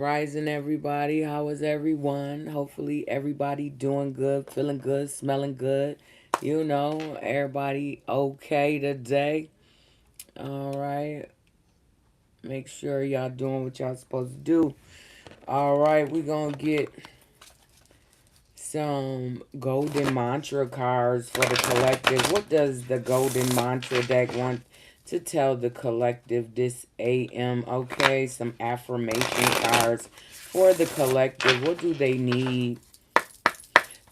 Rising, everybody. How is everyone? Hopefully, everybody doing good, feeling good, smelling good. Everybody okay today. All right. Make sure y'all doing what y'all supposed to do. All right, we gonna get some golden mantra cards for the collective. What does the golden mantra deck want to tell the collective this AM? Okay, some affirmation cards for the collective. What do they need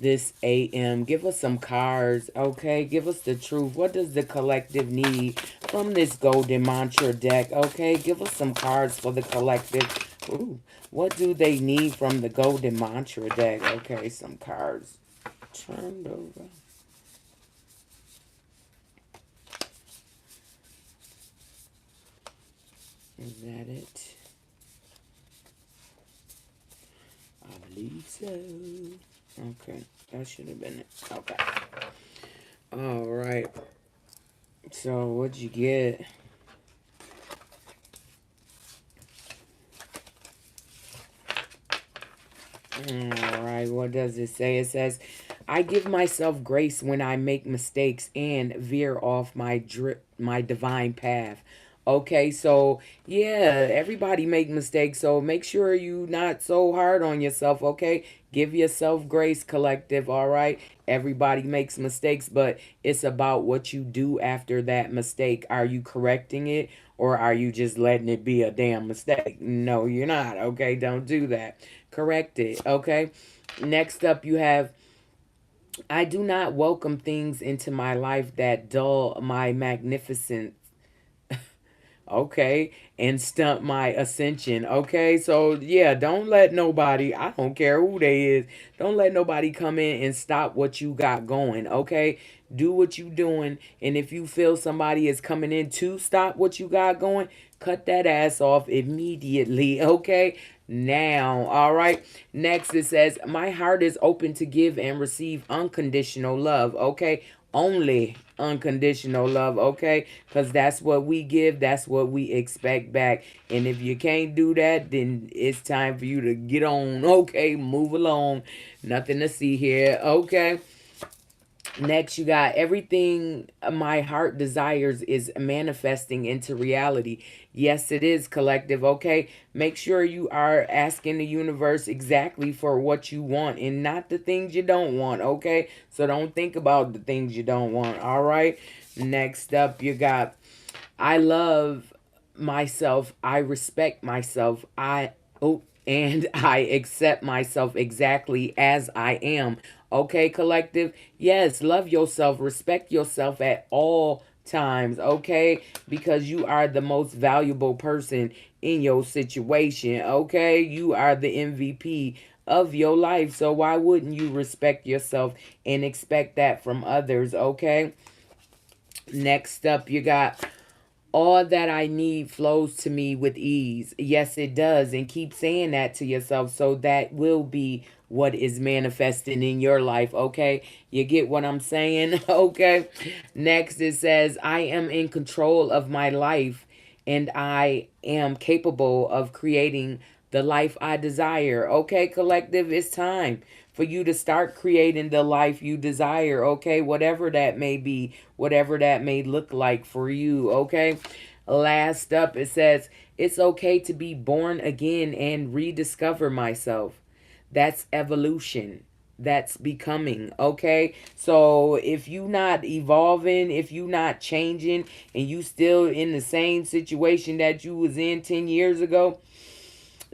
this AM? Give us some cards, okay? Give us the truth. What does the collective need from this golden mantra deck? Okay, give us some cards for the collective. Ooh, what do they need from the golden mantra deck? Okay, some cards turned over. Is that it? I believe so. Okay, that should have been it. Okay. All right. So, what'd you get? All right, what does it say? It says, I give myself grace when I make mistakes and veer off my divine path. Okay, so yeah, everybody make mistakes, so make sure you not so hard on yourself, okay? Give yourself grace, collective, all right? Everybody makes mistakes, but it's about what you do after that mistake. Are you correcting it or are you just letting it be a damn mistake? No, you're not, okay? Don't do that. Correct it, okay? Next up, you have I do not welcome things into my life that dull my magnificence, okay, and stunt my ascension, okay? So, yeah, don't let nobody, I don't care who they is, don't let nobody come in and stop what you got going, okay? Do what you doing, and if you feel somebody is coming in to stop what you got going, cut that ass off immediately, okay? Now, all right. Next, it says, my heart is open to give and receive unconditional love, okay? Only unconditional love, okay? Because that's what we give, that's what we expect back. And if you can't do that, then it's time for you to get on, okay? Move along. Nothing to see here, okay? Next, you got everything my heart desires is manifesting into reality. Yes, it is, collective, okay? Make sure you are asking the universe exactly for what you want and not the things you don't want, okay? So don't think about the things you don't want, all right? Next up, you got I love myself, I respect myself, and I accept myself exactly as I am. Okay, collective? Yes, love yourself, respect yourself at all times, okay? Because you are the most valuable person in your situation, okay? You are the MVP of your life. So why wouldn't you respect yourself and expect that from others, okay? Next up, you got all that I need flows to me with ease. Yes, it does. And keep saying that to yourself so that will be what is manifesting in your life. Okay. You get what I'm saying? Okay. Next, it says, I am in control of my life and I am capable of creating the life I desire. Okay, collective, it's time for you to start creating the life you desire, okay? Whatever that may be, whatever that may look like for you, okay? Last up, it says, it's okay to be born again and rediscover myself. That's evolution. That's becoming, okay? So if you not evolving, if you not changing, and you still in the same situation that you was in 10 years ago,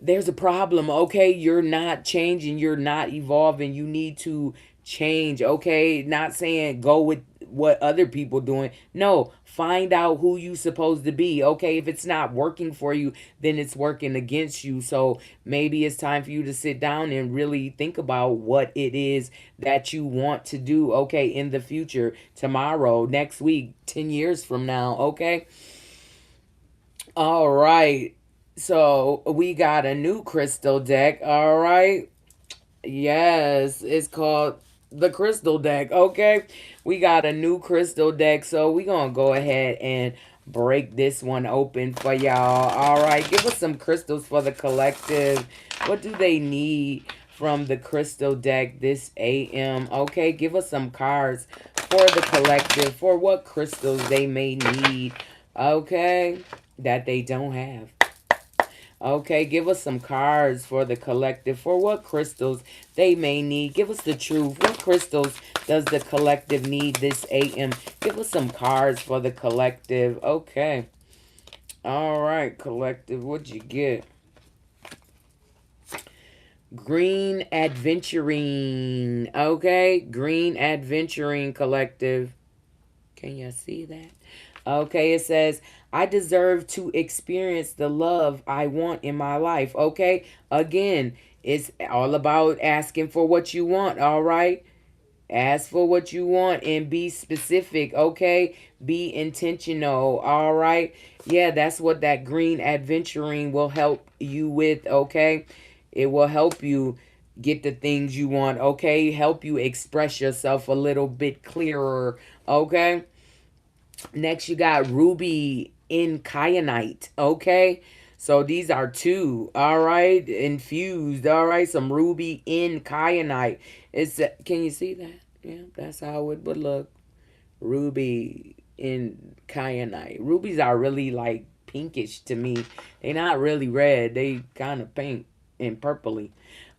there's a problem, okay? You're not changing, you're not evolving. You need to change, okay? Not saying go with what other people doing. No, find out who you supposed to be, okay? If it's not working for you, then it's working against you. So maybe it's time for you to sit down and really think about what it is that you want to do, okay, in the future, tomorrow, next week, 10 years from now, okay? All right. So we got a new crystal deck. All right. Yes, it's called the crystal deck. Okay. We got a new crystal deck. So we're going to go ahead and break this one open for y'all. All right, give us some crystals for the collective. What do they need from the crystal deck this AM? Okay, give us some cards for the collective for what crystals they may need. Okay, that they don't have. Okay, give us some cards for the collective for what crystals they may need. Give us the truth. What crystals does the collective need this AM? Give us some cards for the collective. Okay. All right, collective. What'd you get? Green adventuring. Okay, green adventuring collective. Can you see that? Okay, it says, I deserve to experience the love I want in my life. Okay, again, it's all about asking for what you want. All right, ask for what you want and be specific. Okay, be intentional. All right, yeah, that's what that green adventuring will help you with. Okay, it will help you get the things you want. Okay, help you express yourself a little bit clearer. Okay. Next, you got ruby in kyanite. Okay. So these are two. All right. Infused. All right. Some ruby in kyanite. Can you see that? Yeah, that's how it would look. Ruby in kyanite. Rubies are really like pinkish to me. They're not really red. They kind of pink and purpley.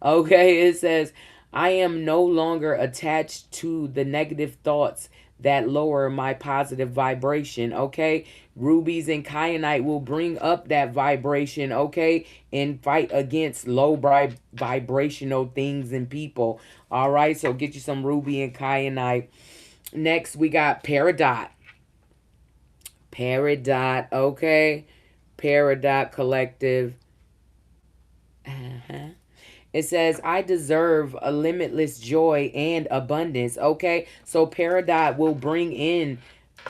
Okay, it says, I am no longer attached to the negative thoughts that lower my positive vibration. Okay, rubies and kyanite will bring up that vibration. Okay, and fight against low vibrational things and people. All right, so get you some ruby and kyanite. Next, we got Peridot. Peridot, okay. Peridot Collective. Uh-huh. It says, I deserve a limitless joy and abundance. Okay. So Peridot will bring in,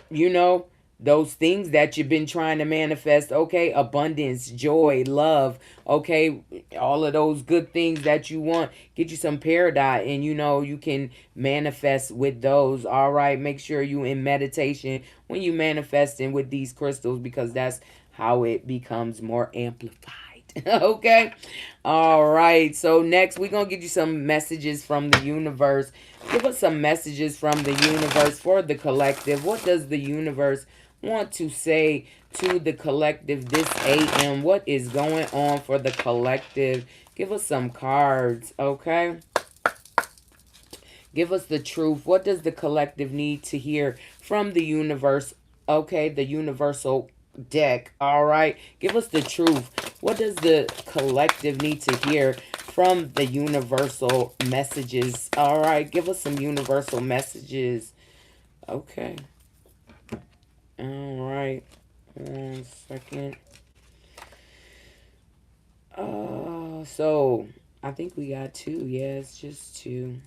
you know, those things that you've been trying to manifest. Okay. Abundance, joy, love. Okay. All of those good things that you want. Get you some Peridot and, you know, you can manifest with those. All right. Make sure you in meditation when you manifesting with these crystals, because that's how it becomes more amplified. Okay. All right. So next we're going to get you some messages from the universe. Give us some messages from the universe for the collective. What does the universe want to say to the collective this AM? What is going on for the collective? Give us some cards, okay? Give us the truth. What does the collective need to hear from the universe? Okay, the universal deck. All right. Give us the truth. What does the collective need to hear from the universal messages? All right. Give us some universal messages. Okay. All right. 1 second. So I think we got two. Yeah, it's just two.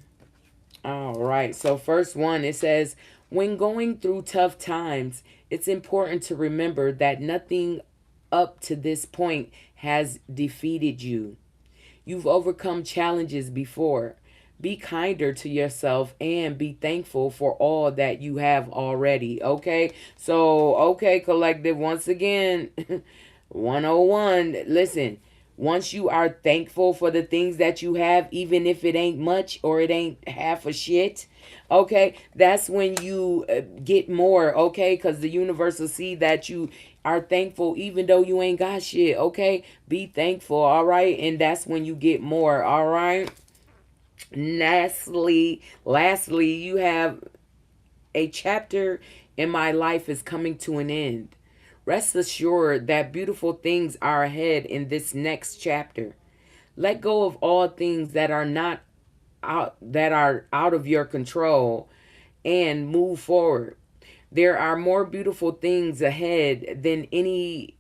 All right. So first one, it says, when going through tough times, it's important to remember that nothing up to this point has defeated you. You've overcome challenges before. Be kinder to yourself and be thankful for all that you have already. Okay? So, okay, collective, once again, 101. Listen, once you are thankful for the things that you have, even if it ain't much or it ain't half a shit, okay, that's when you get more, okay? Because the universe will see that you are thankful even though you ain't got shit, okay? Be thankful, all right? And that's when you get more, all right? Lastly, you have a chapter in my life is coming to an end. Rest assured that beautiful things are ahead in this next chapter. Let go of all things that are not out of your control and move forward. There are more beautiful things ahead than any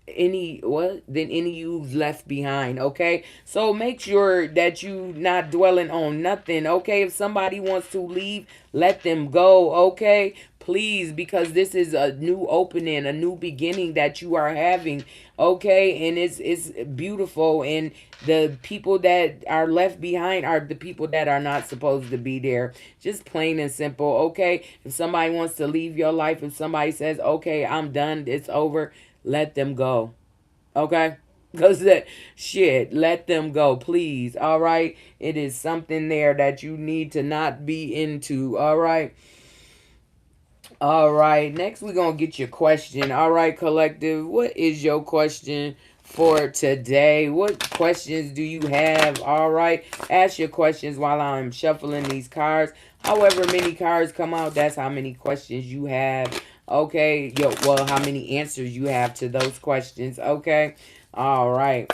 you've left behind. Okay, so make sure that you not dwelling on nothing. Okay, if somebody wants to leave, let them go. Okay, please, because this is a new opening, a new beginning that you are having, okay? And it's beautiful, and the people that are left behind are the people that are not supposed to be there. Just plain and simple, okay? If somebody wants to leave your life, if somebody says, okay, I'm done, it's over, let them go, okay? Because that shit, let them go, please. All right. It is something there that you need to not be into. All right. All right. Next, we're going to get your question. All right, collective. What is your question for today? What questions do you have? All right. Ask your questions while I'm shuffling these cards. However many cards come out, that's how many questions you have. Okay. Yo, well, how many answers you have to those questions. Okay. All right.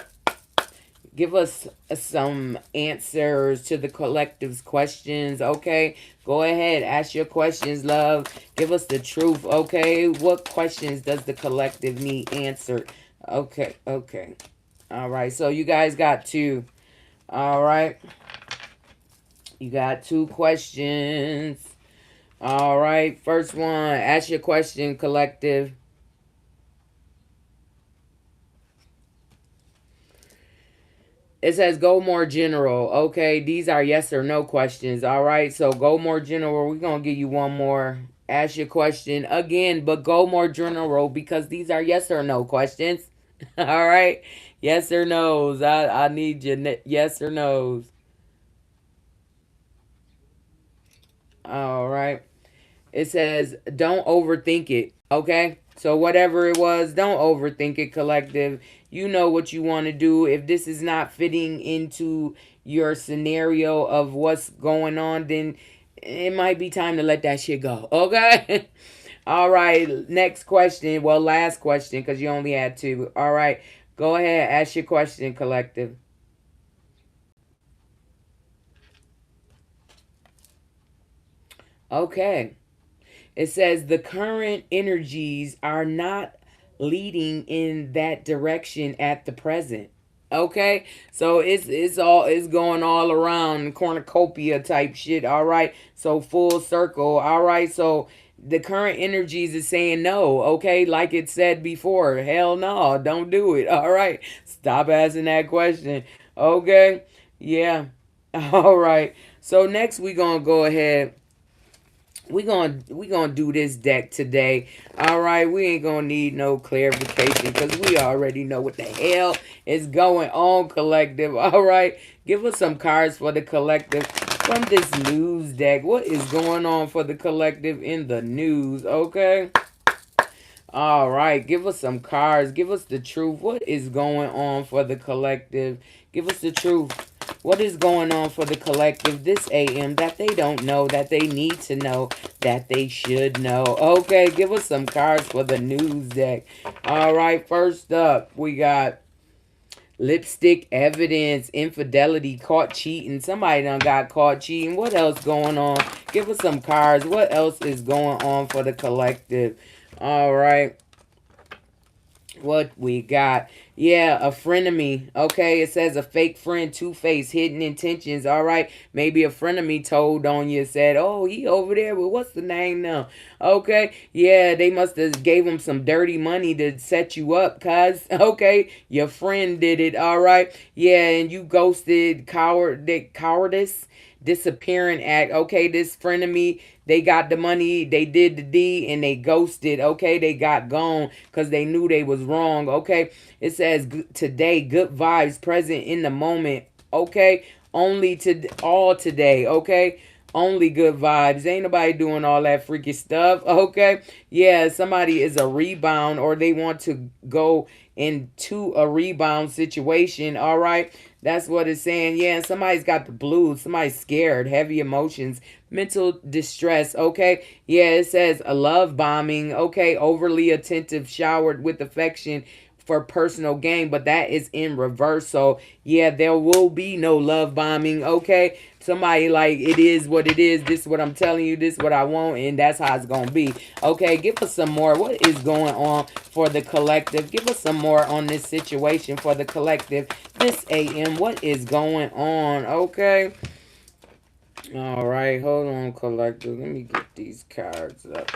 Give us some answers to the collective's questions, okay? Go ahead, ask your questions, love. Give us the truth, okay? What questions does the collective need answered? Okay, okay. All right, so you guys got two. All right. You got two questions. All right, first one, ask your question, collective. It says go more general. Okay, these are yes or no questions. All right, so go more general. We're going to give you one more. Ask your question again, but go more general because these are yes or no questions. All right, yes or no's. I need your yes or no's. All right. It says don't overthink it. Okay, so whatever it was, don't overthink it, collective. You know what you want to do. If this is not fitting into your scenario of what's going on, then it might be time to let that shit go. Okay. All right, next question. Well, last question because you only had two. All right, go ahead, ask your question, collective. Okay. It says the current energies are not leading in that direction at the present. Okay, so it's going all around cornucopia type shit. All right, so full circle. All right, so the current energies is saying no. Okay, like it said before, hell no, don't do it. All right, stop asking that question. Okay, yeah. All right. So next we gonna go ahead, we gonna do this deck today. All right, we ain't gonna need no clarification because we already know what the hell is going on, collective. All right, give us some cards for the collective from this news deck. What is going on for the collective in the news? Okay. All right, give us some cards. Give us the truth. What is going on for the collective? Give us the truth. What is going on for the collective this AM that they don't know, that they need to know, that they should know? Okay, give us some cards for the news deck. All right, first up, we got lipstick evidence, infidelity, caught cheating. Somebody done got caught cheating. What else going on? Give us some cards. What else is going on for the collective? All right. What we got? Yeah, a frenemy. Okay, it says a fake friend, two-faced, hidden intentions. All right, maybe a frenemy told on you, said, oh, he over there, well, what's the name now? Okay, yeah, they must have gave him some dirty money to set you up, cuz. Okay, your friend did it. All right, yeah, and you ghosted, cowardice, disappearing act. Okay, this frenemy, they got the money, they did the deed, and they ghosted. Okay, they got gone because they knew they was wrong. Okay, it says today, good vibes present in the moment. Okay, only to all today. Okay, only good vibes. Ain't nobody doing all that freaky stuff. Okay, yeah, somebody is a rebound or they want to go into a rebound situation. All right, that's what it's saying. Yeah, and somebody's got the blues. Somebody's scared, heavy emotions, mental distress. Okay, yeah, it says a love bombing. Okay, overly attentive, showered with affection for personal gain, but that is in reverse. So yeah, there will be no love bombing. Okay, somebody like it is what it is. This is what I'm telling you. This is what I want, and that's how it's gonna be. Okay, give us some more. What is going on for the collective? Give us some more on this situation for the collective this AM. What is going on? Okay. All right, hold on, collective. Let me get these cards up.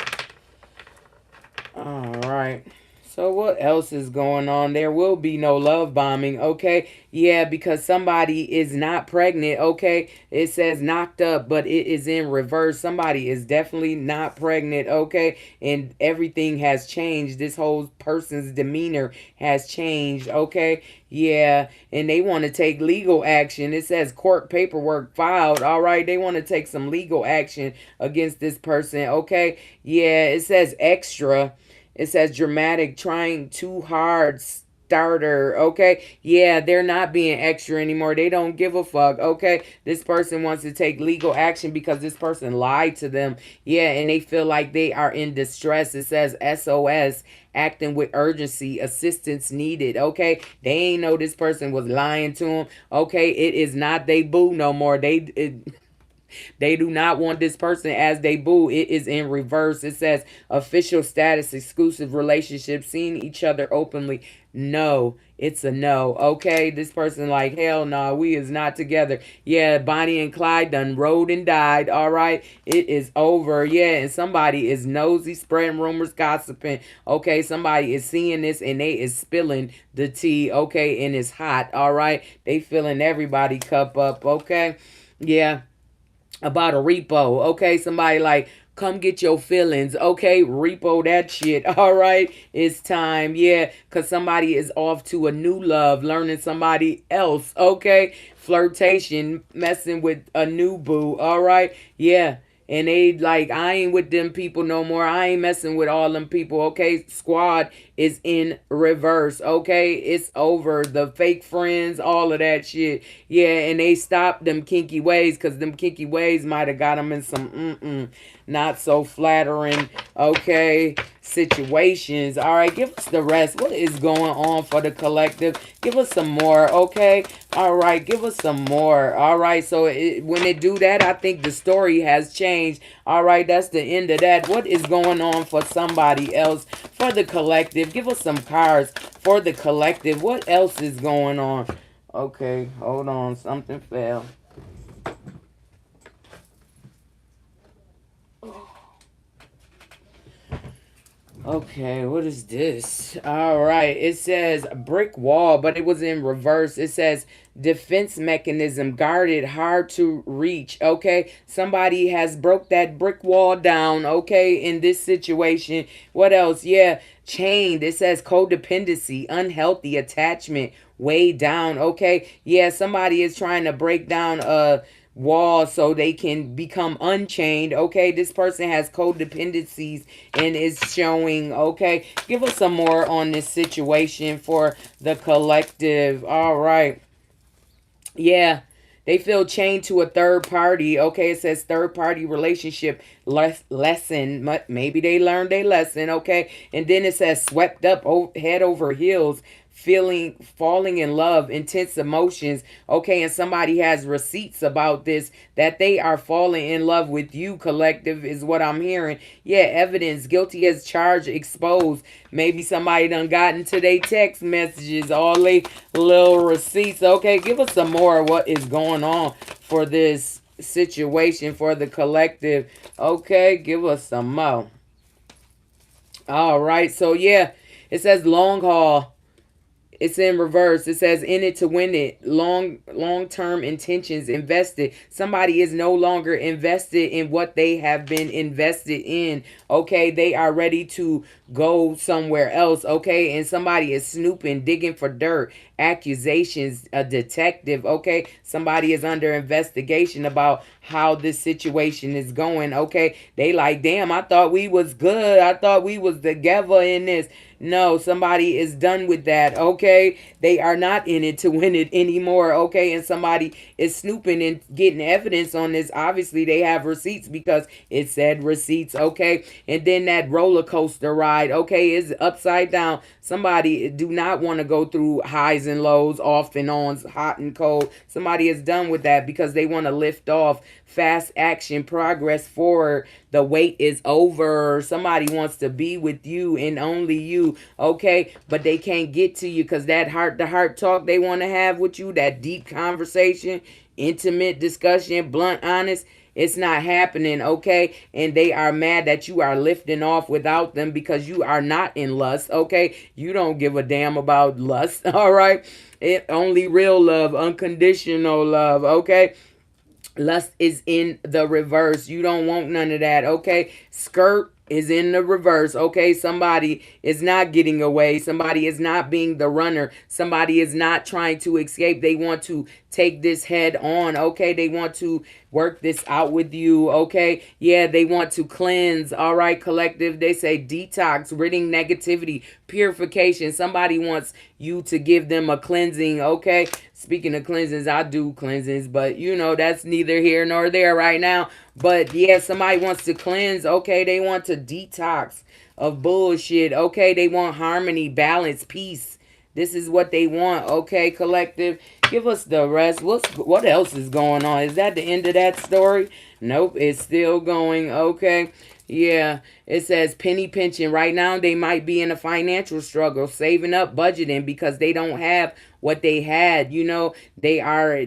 All right. So what else is going on? There will be no love bombing, okay? Yeah, because somebody is not pregnant, okay? It says knocked up, but it is in reverse. Somebody is definitely not pregnant, okay? And everything has changed. This whole person's demeanor has changed, okay? Yeah, and they want to take legal action. It says court paperwork filed. All right, they want to take some legal action against this person, okay? Yeah, it says extra. It says dramatic, trying too hard, starter. Okay. Yeah, they're not being extra anymore. They don't give a fuck. Okay. This person wants to take legal action because this person lied to them. Yeah, and they feel like they are in distress. It says SOS, acting with urgency, assistance needed. Okay. They ain't know this person was lying to them. Okay. It is not they boo no more. They do not want this person as they boo. It is in reverse. It says official status, exclusive relationship, seeing each other openly. No, it's a no. Okay, this person like hell no, we is not together. Yeah, Bonnie and Clyde done rode and died. All right, it is over. Yeah, and somebody is nosy, spreading rumors, gossiping. Okay, somebody is seeing this and they is spilling the tea. Okay, and it's hot. All right, they filling everybody cup up. Okay, yeah, about a repo. Okay, somebody like come get your feelings. Okay, repo that shit. All right, it's time. Yeah, because somebody is off to a new love, learning somebody else. Okay, flirtation, messing with a new boo. All right, yeah. And they like, I ain't with them people no more. I ain't messing with all them people. Okay, squad is in reverse. Okay, it's over. The fake friends, all of that shit. Yeah, and they stopped them kinky ways because them kinky ways might have got them in some not so flattering, okay, situations. All right, give us the rest. What is going on for the collective? Give us some more, okay? All right, give us some more. All right, so when they do that, I think the story has changed. All right, that's the end of that. What is going on for somebody else? For the collective, give us some cards for the collective. What else is going on? Okay, hold on. Something fell. Okay, what is this? All right, it says brick wall, but it was in reverse. It says defense mechanism guarded, hard to reach. Okay, somebody has broke that brick wall down. Okay, in this situation, what else? Yeah, chained. It says codependency, unhealthy attachment, way down. Okay, yeah, somebody is trying to break down a wall so they can become unchained. Okay, this person has codependencies and is showing. Okay, give us some more on this situation for the collective. All right, yeah, they feel chained to a third party. Okay, it says third party relationship lesson. Maybe they learned a lesson. Okay, and then it says swept up head over heels, feeling falling in love, intense emotions. Okay, and somebody has receipts about this that they are falling in love with you, collective, is what I'm hearing. Yeah, evidence, guilty as charged, exposed. Maybe somebody done got into their text messages, all they little receipts. Okay, give us some more of what is going on for this situation for the collective. Okay, give us some more. All right, so yeah, it says long haul. It's in reverse. It says in it to win it. Long term intentions invested. Somebody is no longer invested in what they have been invested in. Okay, they are ready to go somewhere else. Okay, and somebody is snooping, digging for dirt, accusations, a detective. Okay, somebody is under investigation about how this situation is going. Okay, they like, damn, I thought we was good. I thought we was together in this. No, somebody is done with that. Okay, they are not in it to win it anymore. Okay, and somebody is snooping and getting evidence on this. Obviously, they have receipts because it said receipts. Okay, and then that roller coaster ride. Okay, is upside down. Somebody do not want to go through highs and lows, off and ons, hot and cold. Somebody is done with that because they want to lift off, fast action, progress forward. The wait is over. Somebody wants to be with you and only you. Okay, but they can't get to you because that heart to heart talk they want to have with you, that deep conversation, intimate discussion, blunt, honest. It's not happening, okay? And they are mad that you are lifting off without them because you are not in lust, okay? You don't give a damn about lust, all right? It only real love, unconditional love, okay? Lust is in the reverse. You don't want none of that, okay? Skirt is in the reverse, okay? Somebody is not getting away. Somebody is not being the runner. Somebody is not trying to escape. They want to take this head on, okay? They want to work this out with you, okay? Yeah, they want to cleanse, all right, collective. They say detox, ridding negativity, purification. Somebody wants you to give them a cleansing, okay? Speaking of cleansings, I do cleansings, but you know, that's neither here nor there right now. But yeah, somebody wants to cleanse, okay? They want to detox of bullshit, okay? They want harmony, balance, peace. This is what they want, okay, collective? Give us the rest. What else is going on? Is that the end of that story? Nope, it's still going, okay? Yeah, it says penny pinching. Right now, they might be in a financial struggle, saving up, budgeting because they don't have what they had. You know, they are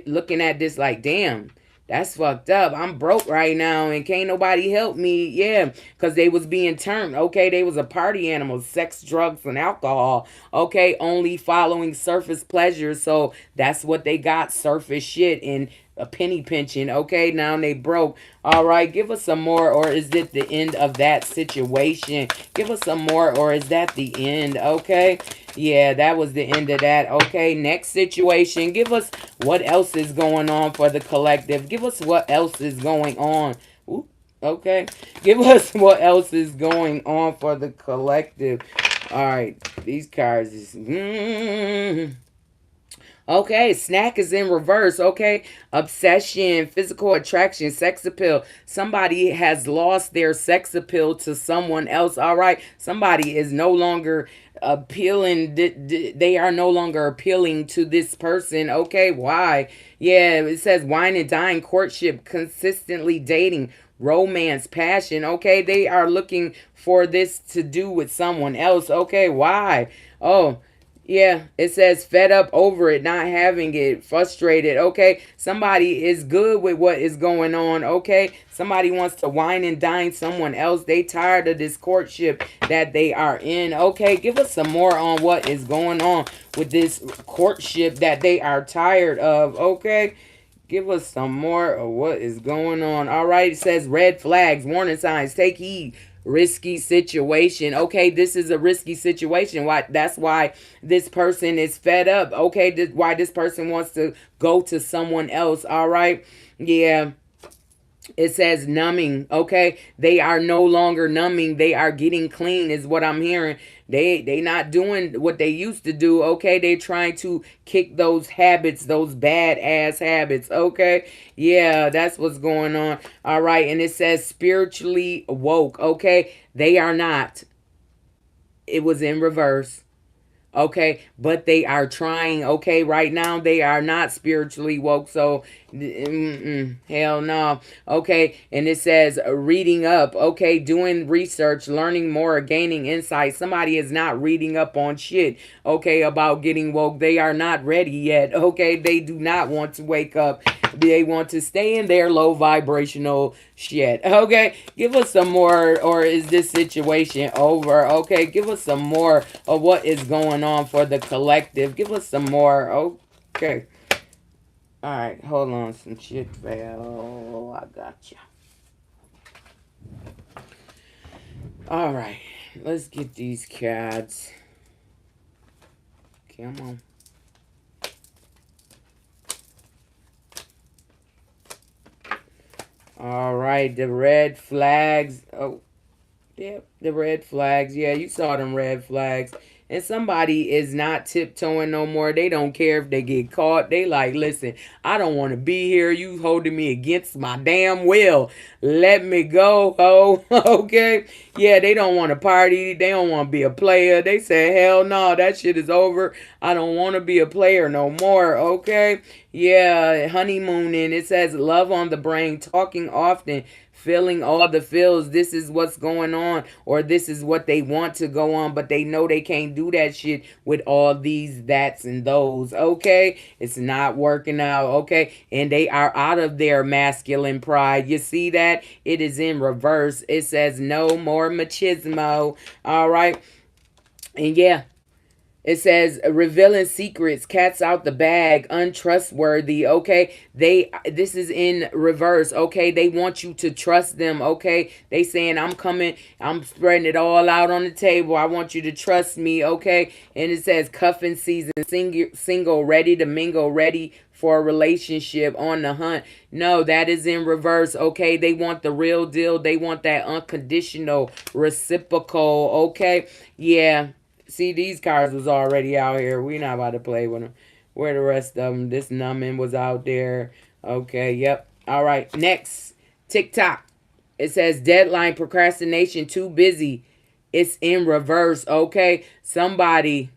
looking at this like, damn, that's fucked up. I'm broke right now and can't nobody help me. Yeah, because they was being turned. Okay, they was a party animal, sex, drugs, and alcohol. Okay, only following surface pleasures. So that's what they got, surface shit and a penny pinching. Okay, now they broke. All right, give us some more, or is it the end of that situation? Give us some more, or is that the end? Okay, yeah, that was the end of that. Okay, next situation. Give us what else is going on for the collective. Give us what else is going on. Ooh, okay, give us what else is going on for the collective. All right, these cards is. Okay, snack is in reverse. Okay, obsession, physical attraction, sex appeal. Somebody has lost their sex appeal to someone else. All right, somebody is no longer appealing. They are no longer appealing to this person. Okay, why? Yeah, it says wine and dine, courtship, consistently dating, romance, passion. Okay, they are looking for this to do with someone else. Okay, why? Oh, yeah, it says fed up over it, not having it, frustrated. Okay, somebody is good with what is going on. Okay, somebody wants to wine and dine someone else. They tired of this courtship that they are in. Okay, give us some more on what is going on with this courtship that they are tired of. Okay, give us some more of what is going on. All right, it says red flags, warning signs, take heed, risky situation. Okay, this is a risky situation. Why? That's why this person is fed up. Okay, why this person wants to go to someone else. All right, yeah. It says numbing. Okay, they are no longer numbing. They are getting clean, is what I'm hearing. They not doing what they used to do. Okay, they trying to kick those habits, those bad ass habits. Okay, yeah, that's what's going on. All right, and it says spiritually woke. Okay, they are not. It was in reverse. Okay, but they are trying. Okay, right now they are not spiritually woke, so hell no. Okay, and it says reading up. Okay, doing research, learning more, gaining insight. Somebody is not reading up on shit. Okay, about getting woke. They are not ready yet. Okay, they do not want to wake up. They want to stay in their low vibrational shit. Okay, give us some more, or is this situation over? Okay, give us some more of what is going on for the collective. Give us some more. Okay. All right, hold on. Some shit fell. I got you. All right, let's get these cards. Come on. All right, the red flags. Oh, yeah, the red flags. Yeah, you saw them red flags. And somebody is not tiptoeing no more. They don't care if they get caught. They like, listen, I don't want to be here. You holding me against my damn will. Let me go. Oh, okay. Yeah, they don't want to party. They don't want to be a player. They say, hell no, that shit is over. I don't want to be a player no more. Okay. Yeah, honeymooning. It says love on the brain, talking often, feeling all the feels. This is what's going on, or this is what they want to go on, but they know they can't do that shit with all these that's and those. Okay, it's not working out. Okay, and they are out of their masculine pride. You see that? It is in reverse. It says no more machismo. All right, and yeah, it says revealing secrets, cats out the bag, untrustworthy. Okay, this is in reverse. Okay, they want you to trust them. Okay, they saying I'm coming, I'm spreading it all out on the table. I want you to trust me. Okay, and it says cuffing season, single, ready to mingle, ready for a relationship, on the hunt. No, that is in reverse. Okay, they want the real deal. They want that unconditional, reciprocal. Okay, yeah. See, these cars was already out here. We not about to play with them. Where the rest of them? This numbing was out there. Okay, yep. All right, next. TikTok. It says deadline, procrastination, too busy. It's in reverse, okay? Somebody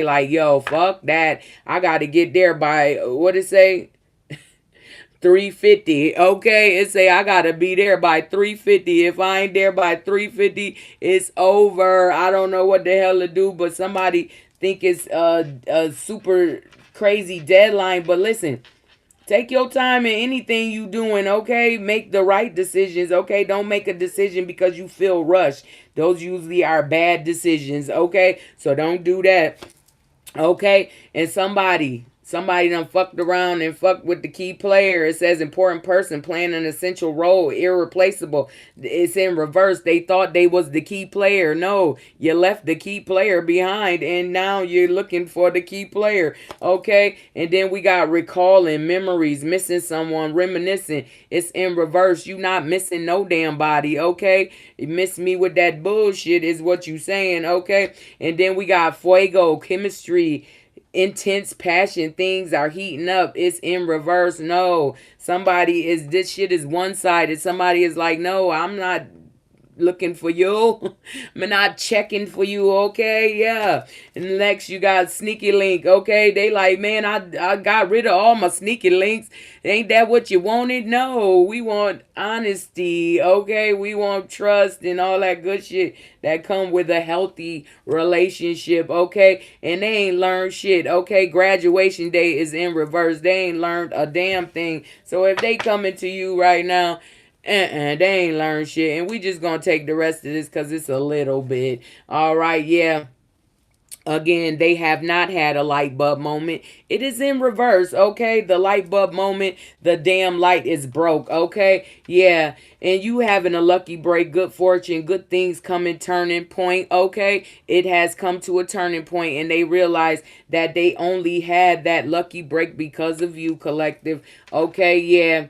like, yo, fuck that. I got to get there by, what it say? 3:50. Okay, it say I gotta be there by 3:50. If I ain't there by 3:50, it's over. I don't know what the hell to do, but somebody think it's a super crazy deadline. But listen, take your time in anything you doing. Okay, make the right decisions. Okay, don't make a decision because you feel rushed. Those usually are bad decisions. Okay, so don't do that. Okay, and somebody done fucked around and fucked with the key player. It says important person playing an essential role, irreplaceable. It's in reverse. They thought they was the key player. No, you left the key player behind, and now you're looking for the key player. Okay, and then we got recalling memories, missing someone, reminiscing. It's in reverse. You not missing no damn body. Okay, you miss me with that bullshit is what you saying. Okay, and then we got fuego, chemistry, intense passion. Things are heating up. It's in reverse. No, somebody is, this shit is one-sided. Somebody is like, no, I'm not looking for you. I'm not checking for you. Okay, yeah. And next you got sneaky link. Okay, they like, man, I got rid of all my sneaky links. Ain't that what you wanted? No, we want honesty. Okay, we want trust and all that good shit that come with a healthy relationship. Okay, and they ain't learned shit. Okay, graduation day is in reverse. They ain't learned a damn thing. So if they coming to you right now, they ain't learned shit. And we just gonna take the rest of this because it's a little bit. All right, yeah. Again, they have not had a light bulb moment. It is in reverse, okay? The light bulb moment, the damn light is broke, okay? Yeah, and you having a lucky break, good fortune, good things coming, turning point, okay? It has come to a turning point, and they realize that they only had that lucky break because of you, collective, okay? Yeah.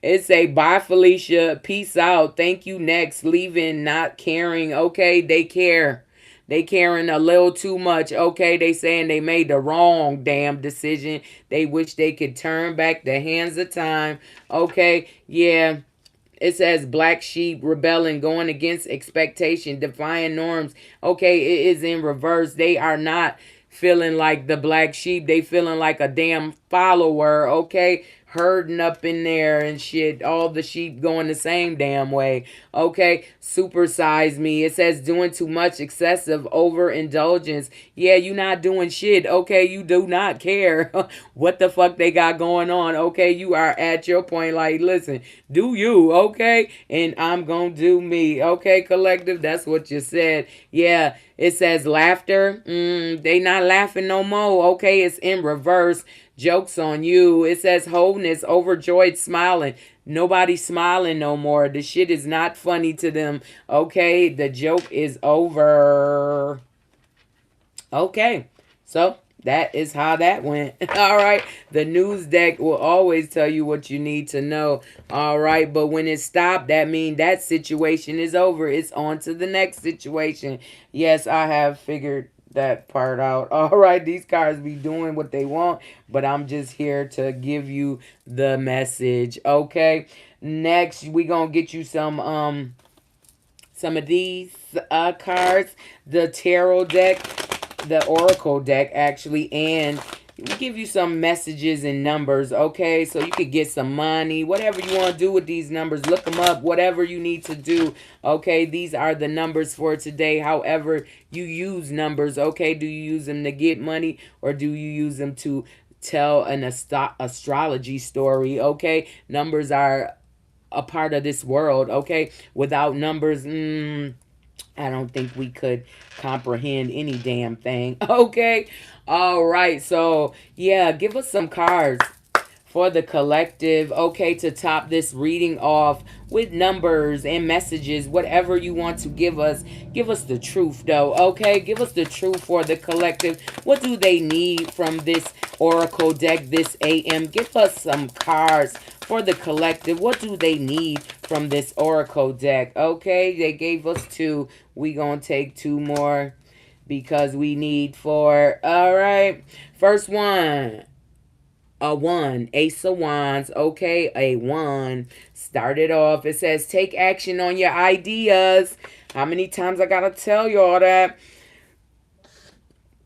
It say, bye, Felicia. Peace out. Thank you. Next. Leaving, not caring. Okay, they care. They caring a little too much. Okay, they saying they made the wrong damn decision. They wish they could turn back the hands of time. Okay, yeah. It says black sheep rebelling, going against expectation, defying norms. Okay, it is in reverse. They are not feeling like the black sheep. They feeling like a damn follower. Okay, herding up in there and shit. All the sheep going the same damn way. Okay, supersize me. It says doing too much, excessive overindulgence. Yeah, you not doing shit. Okay, you do not care what the fuck they got going on. Okay, you are at your point. Like, listen, do you? Okay, and I'm gonna do me. Okay, collective. That's what you said. Yeah. It says laughter. They not laughing no more. Okay, it's in reverse. Jokes on you. It says wholeness, overjoyed, smiling. Nobody smiling no more. The shit is not funny to them. Okay, the joke is over. Okay, so that is how that went. All right, the news deck will always tell you what you need to know. All right, but when it stopped, that means that situation is over. It's on to the next situation. Yes, I have figured that part out. All right, these cards be doing what they want, but I'm just here to give you the message. Okay, next we gonna get you some of these cards, the tarot deck, the oracle deck actually, and we give you some messages and numbers, okay? So you could get some money, whatever you want to do with these numbers. Look them up, whatever you need to do, okay? These are the numbers for today. However, you use numbers, okay? Do you use them to get money or do you use them to tell an astrology story, okay? Numbers are a part of this world, okay? Without numbers, I don't think we could comprehend any damn thing. Okay. All right. So, yeah, give us some cards for the collective. Okay, to top this reading off with numbers and messages, whatever you want to give us. Give us the truth, though. Okay, give us the truth for the collective. What do they need from this oracle deck this AM? Give us some cards for the collective. What do they need from this oracle deck? Okay, they gave us two. We gonna take two more because we need four. All right, first one, a one, ace of wands. Okay, a one. Started off, it says take action on your ideas. How many times I gotta tell y'all that?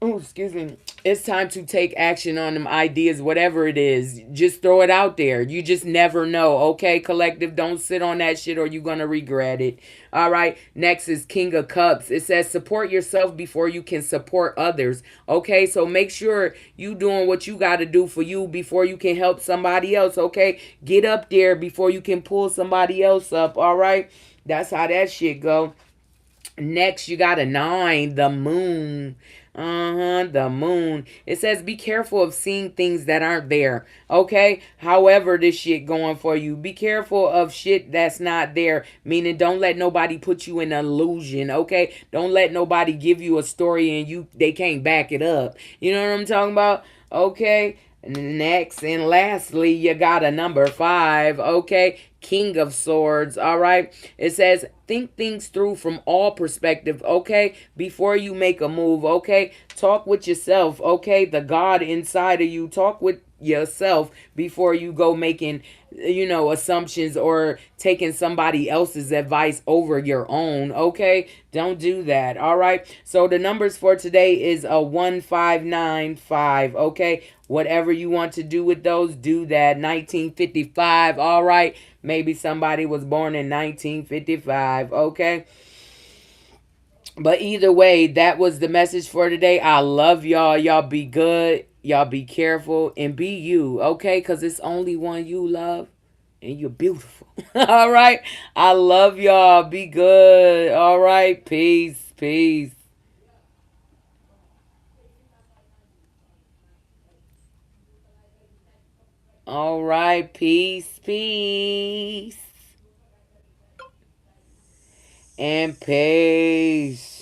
Oh, excuse me. It's time to take action on them ideas, whatever it is. Just throw it out there. You just never know. Okay, collective, don't sit on that shit or you're going to regret it. All right, next is King of Cups. It says support yourself before you can support others. Okay, so make sure you doing what you got to do for you before you can help somebody else. Okay, get up there before you can pull somebody else up. All right, that's how that shit go. Next, you got a nine, the moon. The moon. It says be careful of seeing things that aren't there. Okay? However, this shit going for you. Be careful of shit that's not there. Meaning don't let nobody put you in an illusion. Okay? Don't let nobody give you a story and they can't back it up. You know what I'm talking about? Okay? Next and lastly, you got a number five. Okay? King of Swords. All right? It says think things through from all perspective, okay? Before you make a move, okay? Talk with yourself, okay? The God inside of you. Talk with yourself before you go making, assumptions or taking somebody else's advice over your own, okay? Don't do that. All right? So the numbers for today is a 1595, okay? Whatever you want to do with those, do that. 1955, all right? Maybe somebody was born in 1955, okay? But either way, that was the message for today. I love y'all. Y'all be good. Y'all be careful and be you, okay? Because it's only one you love and you're beautiful. All right? I love y'all. Be good. All right? Peace. Peace. All right. Peace. Peace. And peace.